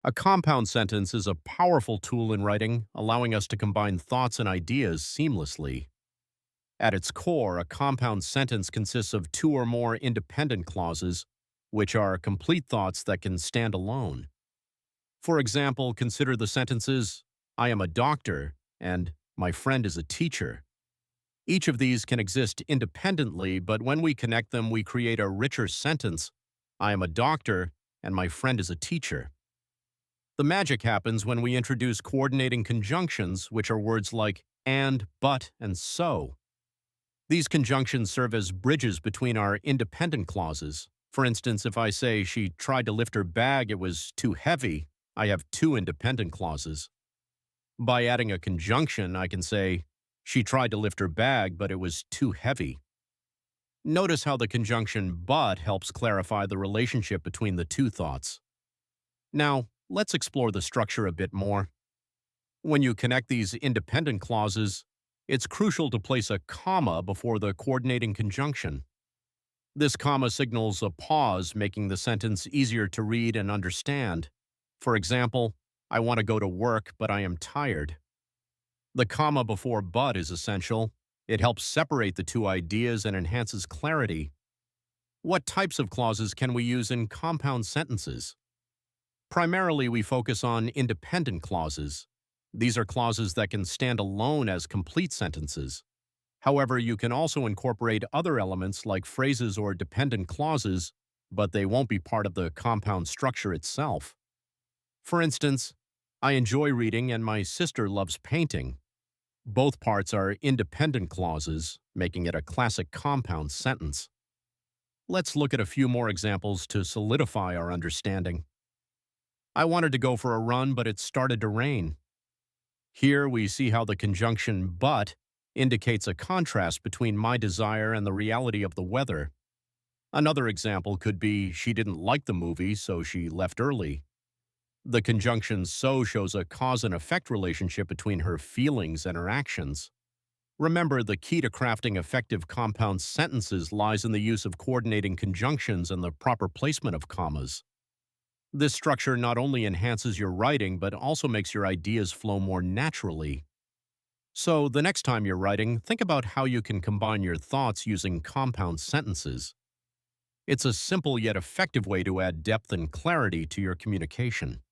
A compound sentence is a powerful tool in writing, allowing us to combine thoughts and ideas seamlessly. At its core, a compound sentence consists of two or more independent clauses, which are complete thoughts that can stand alone. For example, consider the sentences, I am a doctor, and my friend is a teacher. Each of these can exist independently, but when we connect them, we create a richer sentence, I am a doctor, and my friend is a teacher. The magic happens when we introduce coordinating conjunctions, which are words like and, but, and so. These conjunctions serve as bridges between our independent clauses. For instance, if I say she tried to lift her bag, it was too heavy, I have two independent clauses. By adding a conjunction, I can say she tried to lift her bag, but it was too heavy. Notice how the conjunction but helps clarify the relationship between the two thoughts. Now, let's explore the structure a bit more. When you connect these independent clauses, it's crucial to place a comma before the coordinating conjunction. This comma signals a pause, making the sentence easier to read and understand. For example, I want to go to work, but I am tired. The comma before but is essential. It helps separate the two ideas and enhances clarity. What types of clauses can we use in compound sentences? Primarily, we focus on independent clauses. These are clauses that can stand alone as complete sentences. However, you can also incorporate other elements like phrases or dependent clauses, but they won't be part of the compound structure itself. For instance, I enjoy reading and my sister loves painting. Both parts are independent clauses, making it a classic compound sentence. Let's look at a few more examples to solidify our understanding. I wanted to go for a run, but it started to rain. Here we see how the conjunction but indicates a contrast between my desire and the reality of the weather. Another example could be she didn't like the movie, so she left early. The conjunction so shows a cause and effect relationship between her feelings and her actions. Remember, the key to crafting effective compound sentences lies in the use of coordinating conjunctions and the proper placement of commas. This structure not only enhances your writing, but also makes your ideas flow more naturally. So, the next time you're writing, think about how you can combine your thoughts using compound sentences. It's a simple yet effective way to add depth and clarity to your communication.